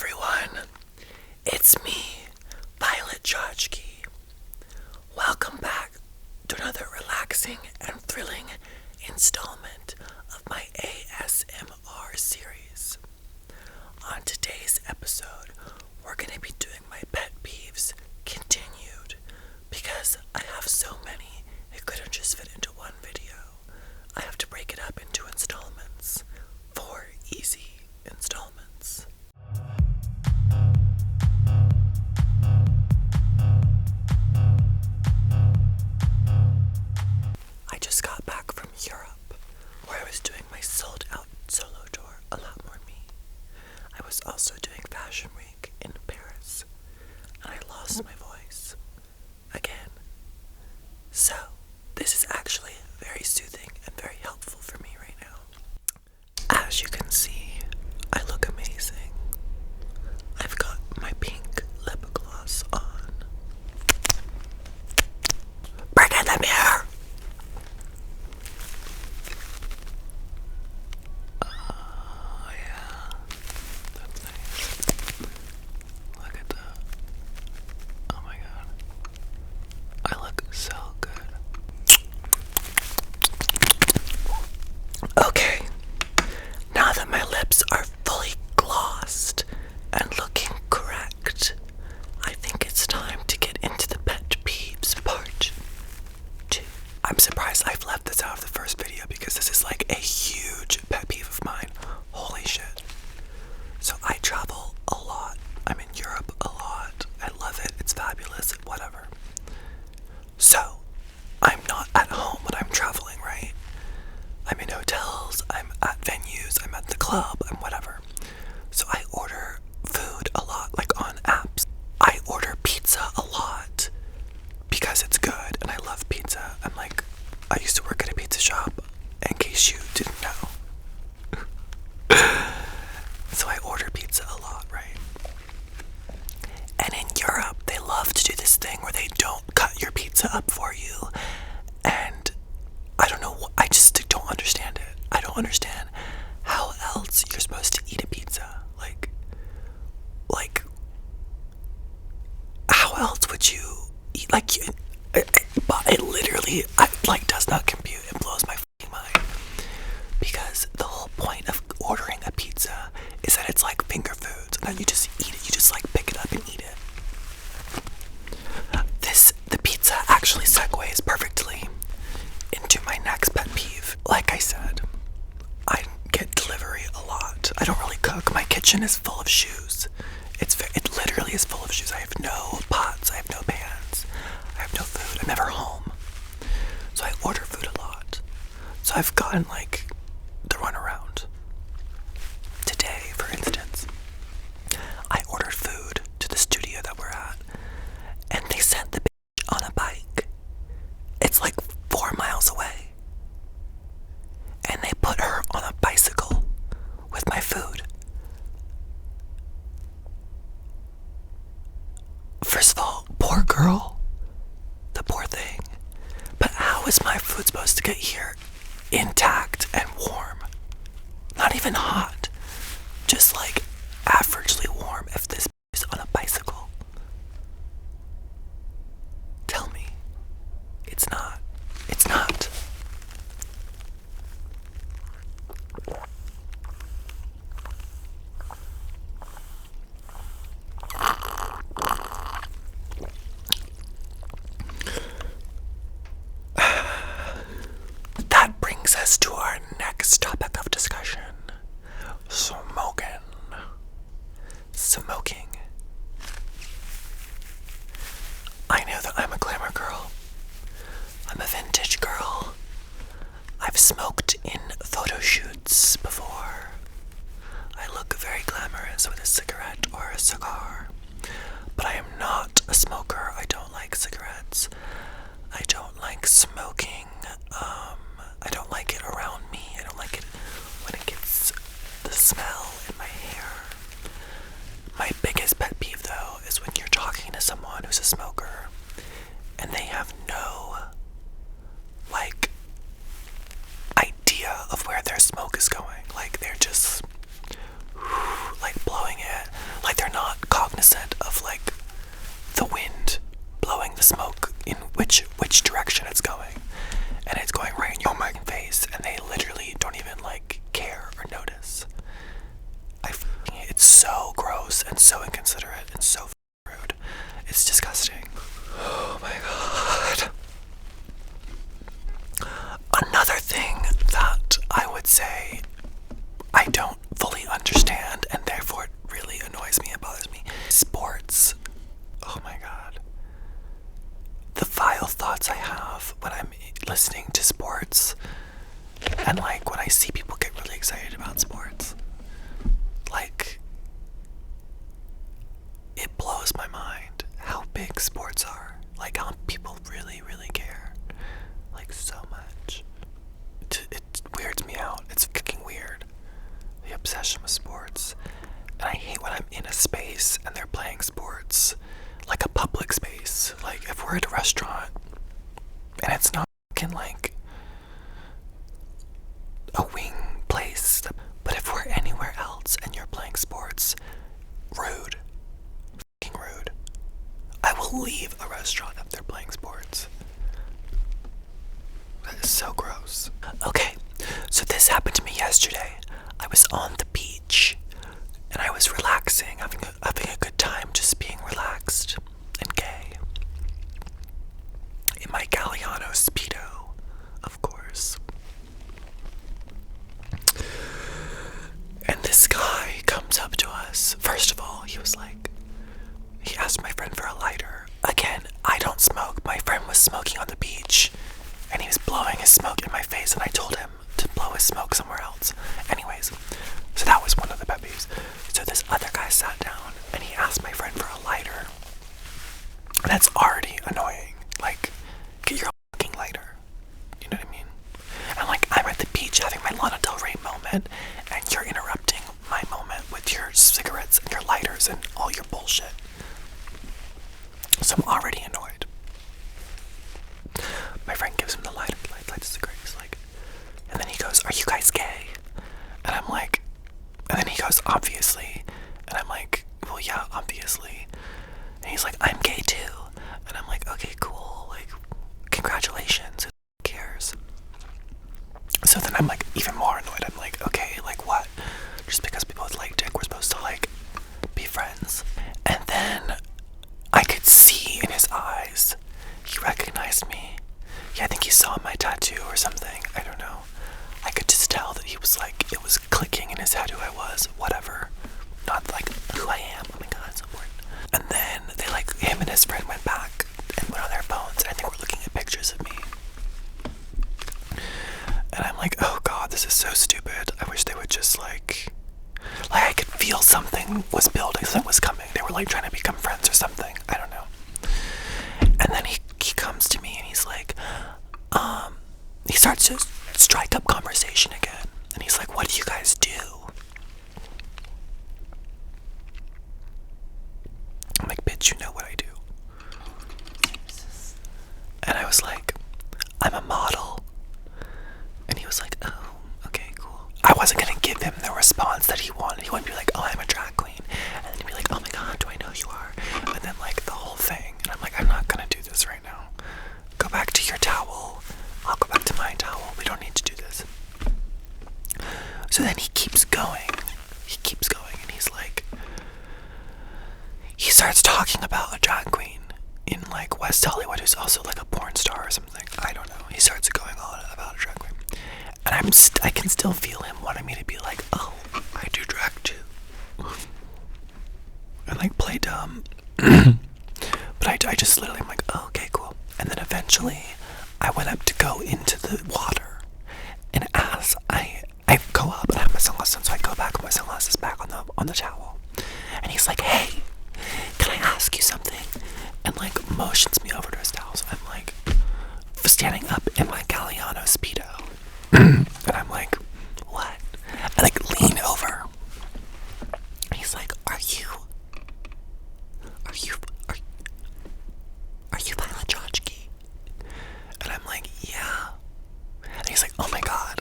everyone. It's me, Violet Chachki. Welcome back to another relaxing and thrilling installment of my ASMR series. On today's episode, we're going to be doing my pet peeves continued because I have so many, it couldn't just fit into one video. I have to break it up into installments, 4 easy installments. I just got back from Europe, where I was doing my sold-out solo tour, A Lot More Me. I was also doing Fashion Week in Paris, and I lost my voice again. So, this is actually very soothing and very helpful for me right now. As you can see, I look amazing. I've got my pink lip gloss on. Bring in the mirror! Oh yeah, that's nice. Look at that. Oh my god. I look so good. Okay, now that my lips are fully glossed and looking correct, I think it's time to get into the pet peeves part 2. I'm surprised I've left this out of the first video because this is like a huge pet peeve of mine. Holy shit. So I travel a lot. I'm in Europe a lot. I love it. It's fabulous. Whatever. So, I'm not at home when I'm traveling, right? I'm in hotels, I'm at venues, I'm at the club, I'm whatever. So I order food a lot, like on apps. I order pizza a lot because it's good and I love pizza. I used to work at a pizza shop, in case you didn't know. So I order pizza a lot, right? And in Europe, they love to do this thing where they don't cut your pizza up for you. And I don't know, I just don't understand it. I don't understand how else you're supposed to eat a pizza. Like, how else would you eat? It literally, does not compute. It blows my fucking mind. Because the whole point of ordering a pizza is that it's like finger foods, and that you just eat it. You just pick it up and eat it. The pizza actually segues perfectly into my next pet peeve. Like I said, I get delivery a lot. I don't really cook. My kitchen is full of shoes. It literally is full of shoes. I have no pots. I have no pans. I have no food. I'm never home. So I order food a lot. So I've gotten the runaround. Today, for instance, I ordered food to the studio that we're at, and they sent the bitch on a bike. It's 4 miles away. And they put her on a bicycle with my food. First of all, poor girl. The poor thing. But how is my food supposed to get here intact and warm? Not even hot. Just averagely warm if this is on a bicycle. Tell me. It's not. It's not. That brings us to our next topic of discussion. Smoking. I know that I'm a glamour girl. I'm a vintage girl. I've smoked in photo shoots before. I look very glamorous with a cigarette or a cigar. But I am not a smoker. I don't like cigarettes. I don't like smoking. I don't like it around me. I don't like it when it gets the smell in my hair. My biggest pet peeve, though, is when you're talking to someone who's a smoker and they have no, idea of where their smoke is going. They're just, blowing it. It's so gross and so inconsiderate and so rude. It's disgusting. Oh my god. Another thing that I would say I don't fully understand, and therefore it really annoys me and bothers me, sports. Oh my god. The vile thoughts I have when I'm listening to sports, and like when I see people get really excited about sports. Like, it blows my mind how big sports are. Like how people really, really care. Like so much. It weirds me out. It's fucking weird. The obsession with sports. And I hate when I'm in a space and they're playing sports. Like a public space. Like if we're at a restaurant and it's not fucking like a wing place. But if we're anywhere else and you're playing sports, rude. Fucking rude. I will leave a restaurant if they're playing sports. That is so gross. Okay, so this happened to me yesterday. I was on the beach and I was relaxing, having a good time, just being relaxed and gay. In my Galliano Speedo, of course. And this guy comes up to us. First of all, he asked my friend for a lighter. Again, I don't smoke. My friend was smoking on the beach, and he was blowing his smoke in my face, and I told him to blow his smoke somewhere else. Anyways, so that was one of the pet peeves. So this other guy sat down, and he asked my friend for a lighter. That's already annoying. Like, get your fucking lighter. You know what I mean? And like, I'm at the beach having my Lana Del Rey moment, and you're interrupting my moment with your cigarettes and your lighters and all your bullshit. So I'm already annoyed. My friend gives him the lighter, lights the cigarette. He's like, and then he goes, "Are you guys gay?" And I'm like, and then he goes, "Obviously." And I'm like, "Well, yeah, obviously." And he's like, "I'm gay too." And I'm like, "Okay, cool. Like, congratulations. Who cares?" So then I'm like even more annoyed. I'm like, okay, like what? Just because people like dick, we're supposed to like be friends. And then I could see in his eyes, he recognized me. Yeah, I think he saw my tattoo or something. I don't know. I could just tell that he was like, it was clicking in his head who I was, whatever. Not like who I am. Oh my god, that's so important. And then they like, him and his friend went back and went on their phones. I think we're looking at pictures of me. And I'm like, oh god, this is so stupid. I wish they would just like I could feel something was building, something was coming. They were like trying to become friends or something. I don't know. And then he comes to me and he's like, he starts to strike up conversation again. And he's like, "What do you guys do?" I'm like, "Bitch, you know what I do." And I was like, "I'm a model." And he was like, "Oh, okay, cool." I wasn't gonna give him the response that he wanted. He wouldn't be like, "Oh, I'm a drag queen." And then he'd be like, "Oh my god, do I know who you are?" And then like the whole thing. And I'm like, "I'm not gonna do this right now. Go back to your towel. I'll go back to my towel. We don't need to do this." So then he keeps going. And he's like, he starts talking about a drag queen in like West Hollywood who's also like a porn star or something. I don't know. He starts going on about a drag queen. And I can still feel him wanting me to be like, "Oh, I do drag too." And like play dumb. But I just literally am like, "Oh, okay, cool." And then eventually I went up to go into the water. And as I go up and I have my sunglasses on, so I go back with my sunglasses back on the towel. And he's like, "Hey, can I ask you something?" And like motions me over to his towel. So I'm like standing up in my Galliano Speedo. And I'm like, "What?" I like lean over. And he's like, Are you Violet Chachki?" And I'm like, "Yeah." And he's like, "Oh my god."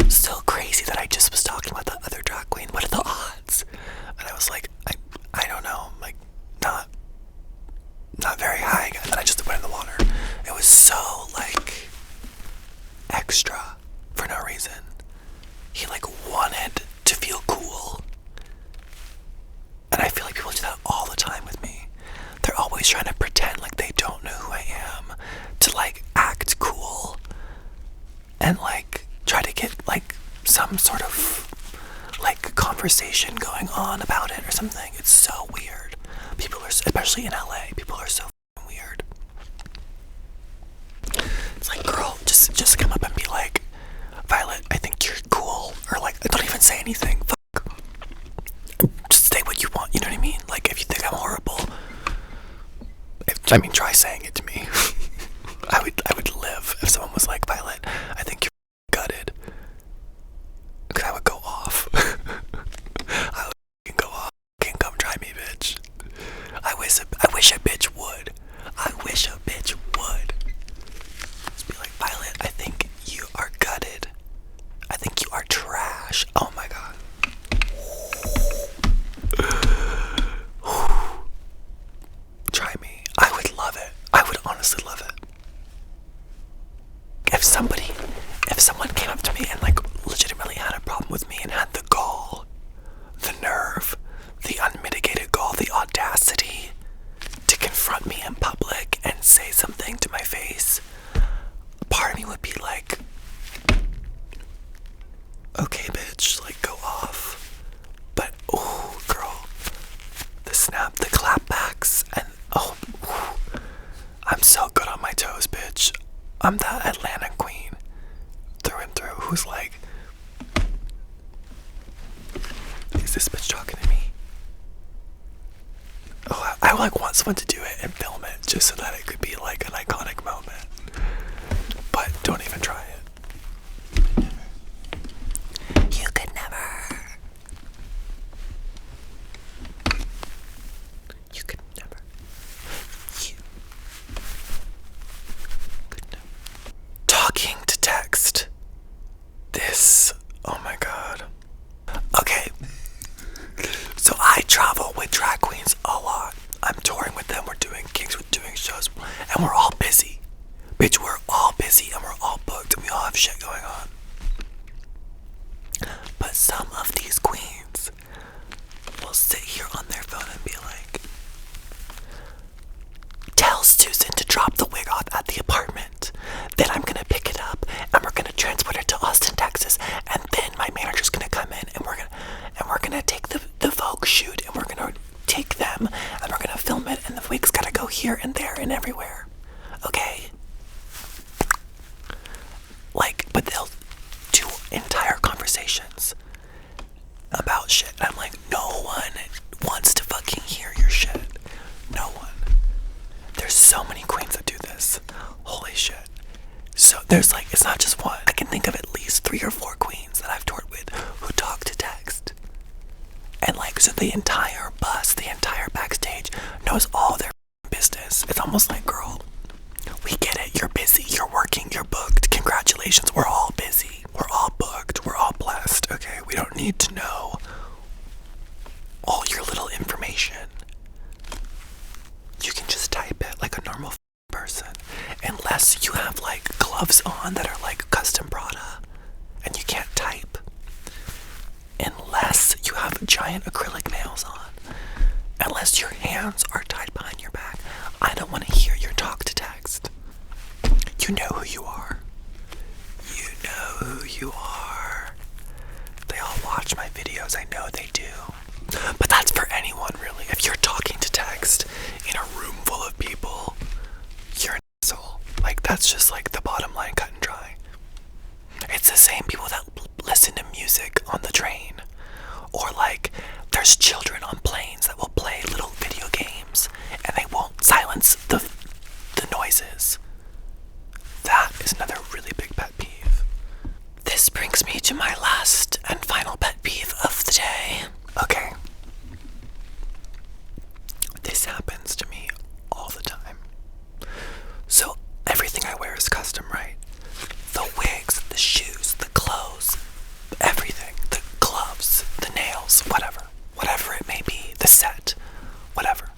So crazy that I just was talking about the other drag queen. What are the odds? And I was like, going on about it or something. It's so weird. People are, especially in LA, people are so weird. It's like, girl, just come up and be like, Violet, I think you're cool. Or like, don't even say anything. Fuck. Just say what you want, you know what I mean? Like, if you think I'm horrible, try saying it to me. I would live if someone was like, Violet, I think you're gutted. Because I would go off. I would go off. Can come try me, bitch. I wish a bitch would. I wish a bitch would. Just be like, Violet, I think you are gutted. I think you are trash. Oh my god. Try me. I would love it. I would honestly love it. If someone came up to me and like legitimately had a problem with me and had the gall, the nerve, the unmitigated gall, the audacity to confront me in public and say something to my face, part of me would be like, okay, bitch, like, go off. But, ooh, girl, the snap, the clapbacks, and, oh, ooh, I'm so good on my toes, bitch. I'm that Atlanta queen, through and through, who's like, is this bitch talking to me? Oh, I like want someone to do it and film it, just so that it could be like an iconic moment. But don't even try it. You could never. You could never. You could never. Talking to text. This, oh my god. Okay. So I travel with drag queens a lot. I'm touring with them, we're doing gigs, we're doing shows, and we're all busy. Bitch, we're all busy and we're all booked and we all have shit going on. But some of these queens will sit here on their phone and be like, tell Susan to drop the wig off at the apartment. Then I'm gonna pick it up and we're gonna transport it to Austin, Texas, and then my manager's gonna come in and we're gonna take the Vogue shoot and we're gonna take them and we're gonna film it and the wig's gotta go here and there and everywhere. Okay? Like, but they'll do entire conversations about shit. I'm like, no one wants to fucking hear your shit. No one. There's so many queens that do this. Holy shit. So there's like, it's not just one. I can think of at least 3 or 4 queens that I've toured with who talk to text. And like, so the entire bus, the entire backstage knows all their business. It's almost like, girl, we get it. You're busy. You're working. You're booked. Congratulations. We're all busy. We're all booked. We're all blessed. Okay? We don't need to know all your little information. You can just type it like a normal person. Unless you have like gloves on that are like custom Prada and you can't type. Unless you have giant acrylic nails on. Unless your hands are tied behind your back. I don't want to hear your talk to text. You know who you are. You know who you are. They all watch my videos. I know they do. But that's for anyone, really. If you're talking to text in a room full of people, you're an asshole. Like, that's just like the bottom line, cut and dry. It's the same people that listen to music on the train. Or like, there's children on planes that will play little video games and they won't silence the noises. That is another really big pet peeve. This brings me to my last and final pet peeve of the day. Okay. This happens to me all the time. So everything I wear is custom, right? The wigs, the shoes, the clothes, everything, the gloves, the nails, whatever it may be, the set, whatever.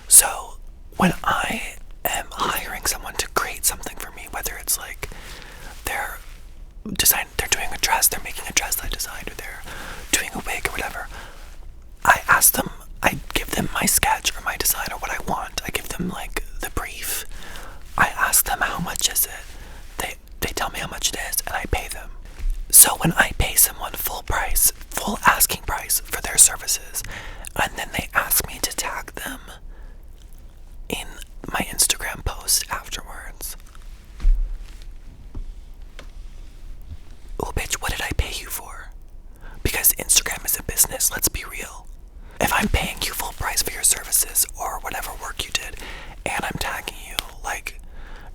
So when I am hiring someone to create something for me, whether it's like they're doing a dress, they're making a dress I designed, or they're doing a wig or whatever, I give them my sketch or my design or what I want. I give them like the brief. I ask them how much is it. They tell me how much it is and I pay them. So when I pay someone full asking price for their service services, and then they ask me to tag them in my Instagram post afterwards. Oh, bitch, what did I pay you for? Because Instagram is a business, let's be real. If I'm paying you full price for your services or whatever work you did, and I'm tagging you, like,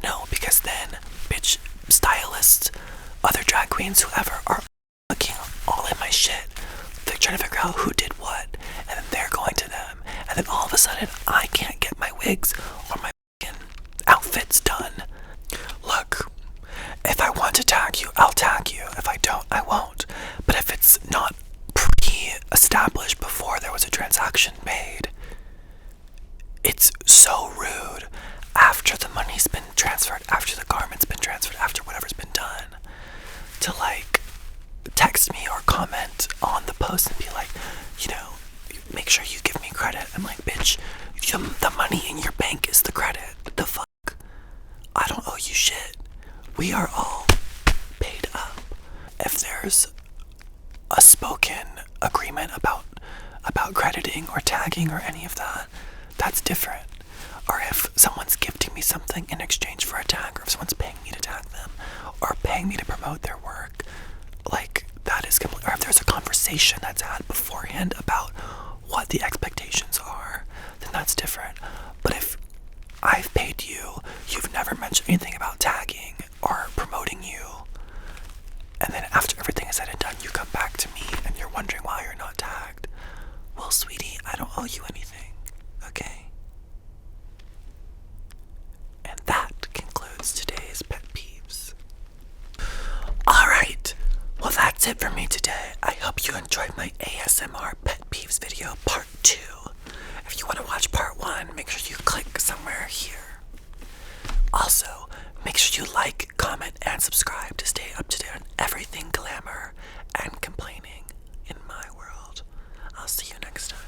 no, because then, bitch, stylists, other drag queens, whoever, are looking all in my shit. They're trying to figure out who did what, and then they're going to them, and then all of a sudden, I can't get my wigs or my outfits done. Look, if I want to tag you, I'll tag you. If I don't, I won't. But if it's not pre-established before there was a transaction made, it's so rude after the money's been transferred, after the garment's been transferred, after whatever's been done, to like text me or comment on the post and be like, you know, make sure you give me credit. I'm like, bitch, the money in your bank is the credit. The fuck? I don't owe you shit. We are all paid up. If there's a spoken agreement about crediting or tagging or any of that, that's different. Or if someone's gifting me something in exchange for a tag, or if someone's paying me to tag them, or paying me to promote their work, like, that is complete. Or if there's a conversation that's had beforehand about what the expectations are, then that's different. But if I've paid you, you've never mentioned anything about tagging or promoting you, and then after everything is said and done, you come back to me and you're wondering why you're not tagged. Well, sweetie, I don't owe you anything, okay? And that concludes today's Pet Peeves. Alright, well that's it for me today. I hope you enjoyed my ASMR Pet Peeves video part 2. If you want to watch part 1, make sure you click somewhere here. Also, make sure you like, comment, and subscribe to stay up to date on everything glamour and complaining in my world. I'll see you next time.